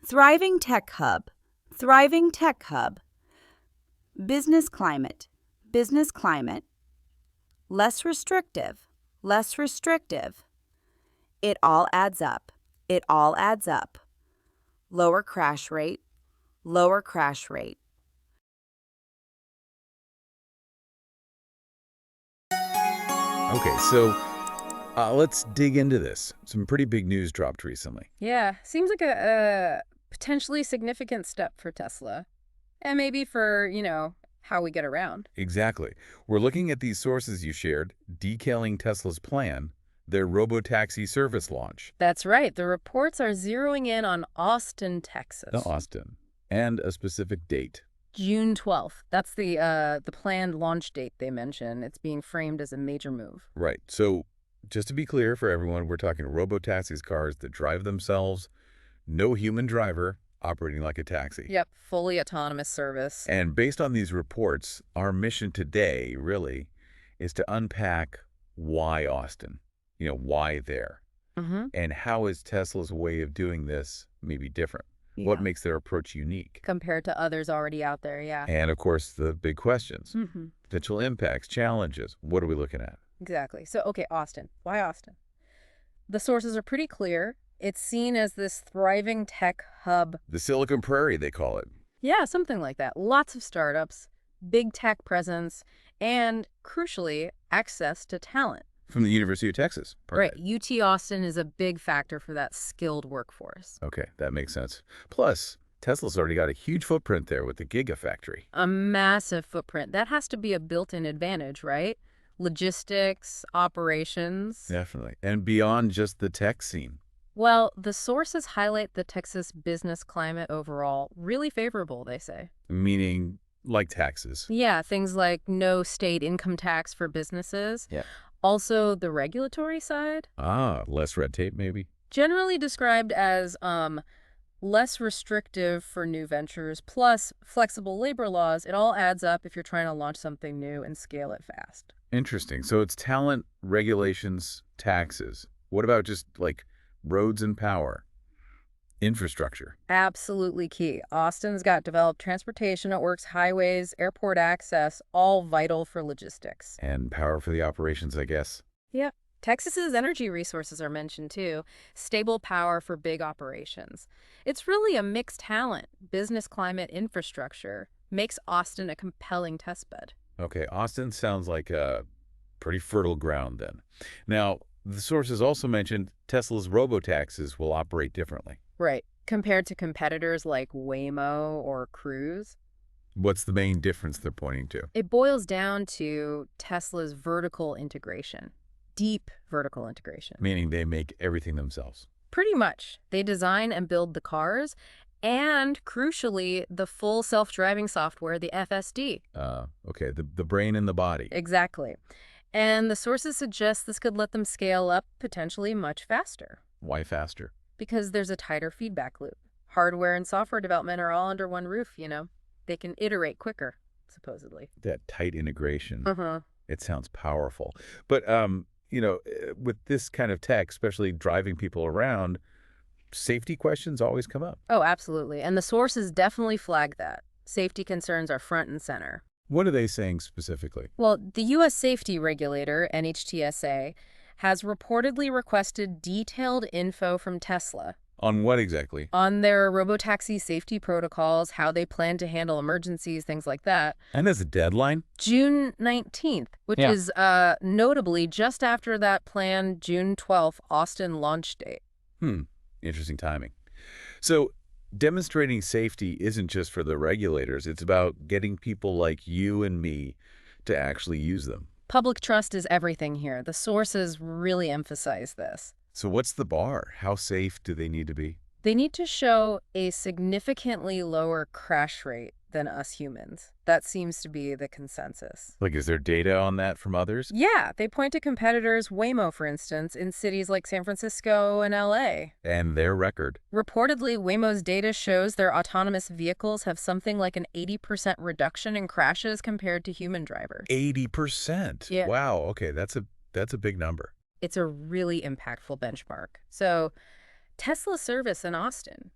Thriving tech hub. Thriving tech hub. Business climate. Business climate. Less restrictive. Less restrictive. It all adds up. It all adds up. Lower crash rate. Lower crash rate. Okay, so let's dig into this. Some pretty big news dropped recently. Yeah, seems like a potentially significant step for Tesla. And maybe for, how we get around. Exactly. We're looking at these sources you shared, detailing Tesla's plan, their robotaxi service launch. That's right. The reports are zeroing in on Austin, Texas. Austin. And a specific date. June 12th. That's the planned launch date they mention. It's being framed as a major move. Right. So just to be clear for everyone, we're talking robotaxis, cars that drive themselves, no human driver, operating like a taxi. Yep, fully autonomous service. And based on these reports, our mission today, really, is to unpack why Austin, why there, and how is Tesla's way of doing this maybe different? Yeah. What makes their approach unique? Compared to others already out there, yeah. And, of course, the big questions. Potential impacts, challenges. What are we looking at? Exactly. So, okay, Austin. Why Austin? The sources are pretty clear. It's seen as this thriving tech hub. The Silicon Prairie, they call it. Yeah, something like that. Lots of startups, big tech presence, and, crucially, access to talent. From the University of Texas. Right. UT Austin is a big factor for that skilled workforce. Okay, that makes sense. Plus, Tesla's already got a huge footprint there with the Gigafactory. A massive footprint. That has to be a built-in advantage, right? Logistics, operations. Definitely. And beyond just the tech scene. Well, the sources highlight the Texas business climate overall really favorable, they say. Meaning, like taxes. Yeah, things like no state income tax for businesses. Yeah. Also, the regulatory side. Less red tape, maybe? Generally described as less restrictive for new ventures, plus flexible labor laws. It all adds up if you're trying to launch something new and scale it fast. Interesting. So it's talent, regulations, taxes. What about just, roads and power? Infrastructure. Absolutely key. Austin's got developed transportation networks, highways, airport access, all vital for logistics. And power for the operations, I guess. Yep. Texas's energy resources are mentioned too. Stable power for big operations. It's really a mixed talent. Business climate, infrastructure makes Austin a compelling testbed. Okay, Austin sounds like a pretty fertile ground then. Now, the sources also mentioned Tesla's robotaxis will operate differently. Right. Compared to competitors like Waymo or Cruise. What's the main difference they're pointing to? It boils down to Tesla's vertical integration. Deep vertical integration. Meaning they make everything themselves. Pretty much. They design and build the cars and, crucially, the full self-driving software, the FSD. Okay, the brain and the body. Exactly. And the sources suggest this could let them scale up potentially much faster. Why faster? Because there's a tighter feedback loop. Hardware and software development are all under one roof, They can iterate quicker, supposedly. That tight integration. Uh-huh. It sounds powerful. But, with this kind of tech, especially driving people around, safety questions always come up. Oh, absolutely. And the sources definitely flag that. Safety concerns are front and center. What are they saying specifically? Well, the U.S. safety regulator, NHTSA, has reportedly requested detailed info from Tesla. On what exactly? On their robotaxi safety protocols, how they plan to handle emergencies, things like that. And as a deadline? June 19th, which is notably just after that planned June 12th Austin launch date. Interesting timing. So demonstrating safety isn't just for the regulators. It's about getting people like you and me to actually use them. Public trust is everything here. The sources really emphasize this. So what's the bar? How safe do they need to be? They need to show a significantly lower crash rate than us humans. That seems to be the consensus. Is there data on that from others? Yeah, they point to competitors, Waymo, for instance, in cities like San Francisco and LA. And their record. Reportedly, Waymo's data shows their autonomous vehicles have something like an 80% reduction in crashes compared to human drivers. 80%? Yeah. Wow, okay, that's a big number. It's a really impactful benchmark. So, Tesla service in Austin,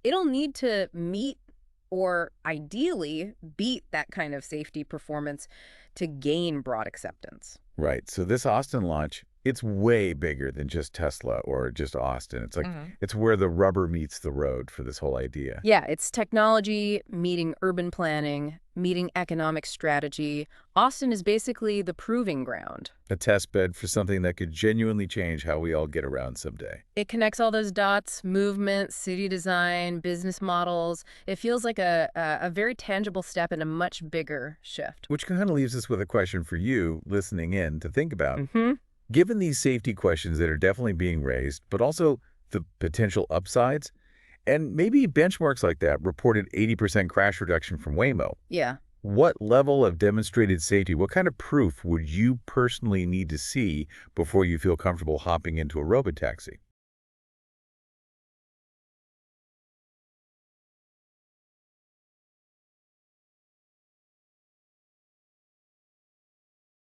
It'll need to meet or ideally beat that kind of safety performance to gain broad acceptance. Right. So this Austin launch, it's way bigger than just Tesla or just Austin. It's like it's where the rubber meets the road for this whole idea. Yeah, it's technology meeting urban planning, meeting economic strategy. Austin is basically the proving ground. A test bed for something that could genuinely change how we all get around someday. It connects all those dots, movement, city design, business models. It feels like a very tangible step in a much bigger shift. Which kind of leaves us with a question for you listening in to think about. Given these safety questions that are definitely being raised, but also the potential upsides, and maybe benchmarks like that reported 80% crash reduction from Waymo. Yeah. What level of demonstrated safety, what kind of proof would you personally need to see before you feel comfortable hopping into a robotaxi?